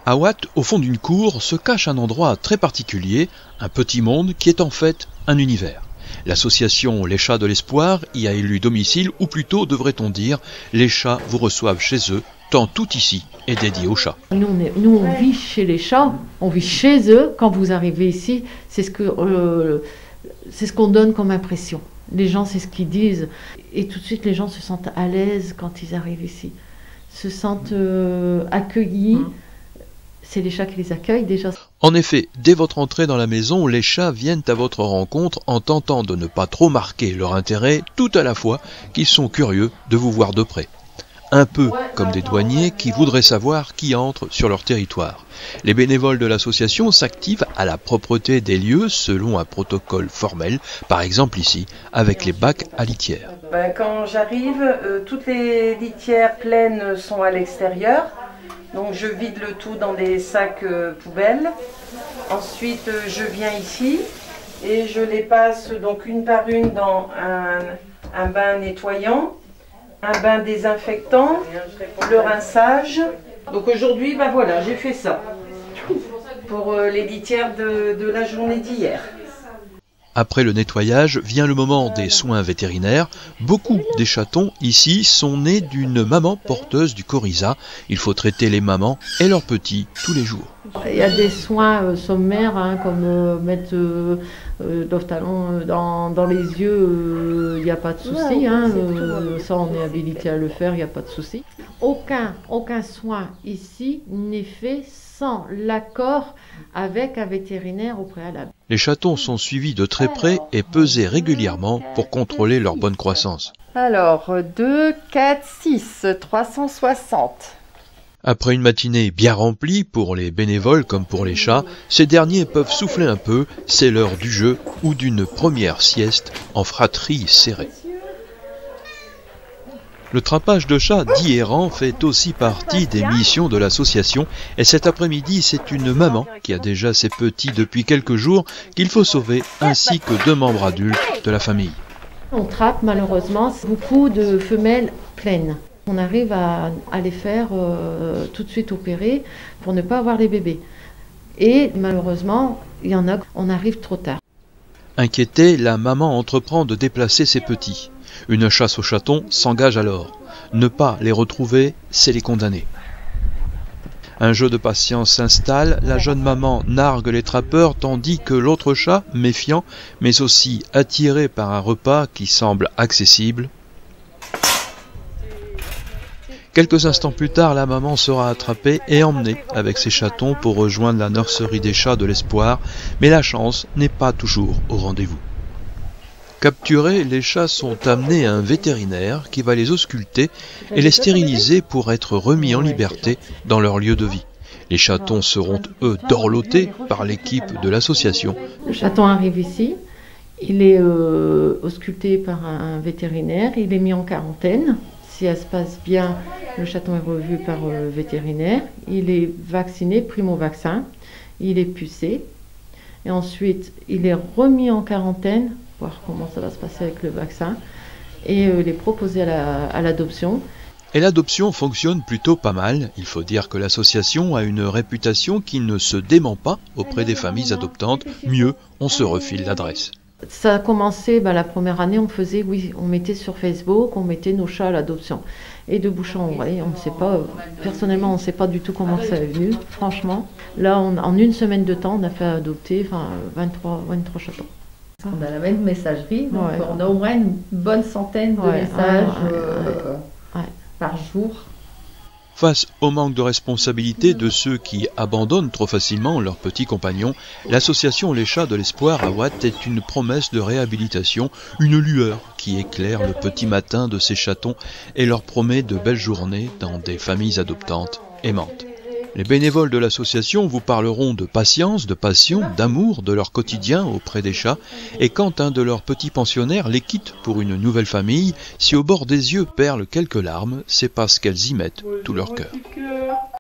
À Watt, au fond d'une cour, se cache un endroit très particulier, un petit monde qui est en fait un univers. L'association Les Chats de l'Espoir y a élu domicile, ou plutôt, devrait-on dire, les chats vous reçoivent chez eux, tant tout ici est dédié aux chats. Nous, on vit chez les chats, on vit chez eux. Quand vous arrivez ici, c'est ce qu'on donne comme impression. Les gens, c'est ce qu'ils disent. Et tout de suite, les gens se sentent à l'aise quand ils arrivent ici. Se sentent accueillis. C'est les chats qui les accueillent déjà. En effet, dès votre entrée dans la maison, les chats viennent à votre rencontre en tentant de ne pas trop marquer leur intérêt, tout à la fois qu'ils sont curieux de vous voir de près. Un peu comme des douaniers qui voudraient savoir qui entre sur leur territoire. Les bénévoles de l'association s'activent à la propreté des lieux selon un protocole formel, par exemple ici, avec les bacs à litière. Quand j'arrive, toutes les litières pleines sont à l'extérieur. Donc je vide le tout dans des sacs poubelles. Ensuite je viens ici et je les passe donc une par une dans un bain nettoyant, un bain désinfectant, le rinçage. Donc aujourd'hui voilà, j'ai fait ça pour les litières de la journée d'hier. Après le nettoyage, vient le moment des soins vétérinaires. Beaucoup des chatons ici sont nés d'une maman porteuse du coryza. Il faut traiter les mamans et leurs petits tous les jours. Il y a des soins sommaires, comme mettre l'ophtalon dans les yeux, il n'y a pas de souci. Ça, on est habilité à le faire, il n'y a pas de souci. Aucun soin ici n'est fait sans l'accord avec un vétérinaire au préalable. Les chatons sont suivis de très près et pesés régulièrement pour contrôler leur bonne croissance. Alors, 2, 4, 6, 360. Après une matinée bien remplie pour les bénévoles comme pour les chats, ces derniers peuvent souffler un peu, c'est l'heure du jeu ou d'une première sieste en fratrie serrée. Le trapage de chats dit errant fait aussi partie des missions de l'association et cet après-midi c'est une maman qui a déjà ses petits depuis quelques jours qu'il faut sauver ainsi que 2 membres adultes de la famille. On trappe malheureusement beaucoup de femelles pleines. On arrive à les faire tout de suite opérer pour ne pas avoir les bébés. Et malheureusement, il y en a, on arrive trop tard. Inquiétée, la maman entreprend de déplacer ses petits. Une chasse aux chatons s'engage alors. Ne pas les retrouver, c'est les condamner. Un jeu de patience s'installe, la jeune maman nargue les trappeurs tandis que l'autre chat, méfiant, mais aussi attiré par un repas qui semble accessible. Quelques instants plus tard, la maman sera attrapée et emmenée avec ses chatons pour rejoindre la nurserie des chats de l'Espoir, mais la chance n'est pas toujours au rendez-vous. Capturés, les chats sont amenés à un vétérinaire qui va les ausculter et les stériliser pour être remis en liberté dans leur lieu de vie. Les chatons seront, eux, dorlotés par l'équipe de l'association. Le chaton arrive ici, il est ausculté par un vétérinaire, il est mis en quarantaine. Si elle se passe bien, le chaton est revu par le vétérinaire, il est vacciné, primo-vaccin, il est pucé. Et ensuite, il est remis en quarantaine, voir comment ça va se passer avec le vaccin, et il est proposé à l'adoption. Et l'adoption fonctionne plutôt pas mal. Il faut dire que l'association a une réputation qui ne se dément pas auprès des familles adoptantes. Mieux, on se refile l'adresse. Ça a commencé, la première année, on mettait sur Facebook, on mettait nos chats à l'adoption. Et de bouche en oreille, on ne sait pas, personnellement, on ne sait pas du tout comment ça est venu, franchement. Là, en une semaine de temps, on a fait adopter 23 chatons. On a la même messagerie, donc on a au moins une bonne centaine de messages par jour. Face au manque de responsabilité de ceux qui abandonnent trop facilement leurs petits compagnons, l'association Les Chats de l'Espoir à Watt est une promesse de réhabilitation, une lueur qui éclaire le petit matin de ces chatons et leur promet de belles journées dans des familles adoptantes aimantes. Les bénévoles de l'association vous parleront de patience, de passion, d'amour de leur quotidien auprès des chats. Et quand un de leurs petits pensionnaires les quitte pour une nouvelle famille, si au bord des yeux perlent quelques larmes, c'est parce qu'elles y mettent tout leur cœur.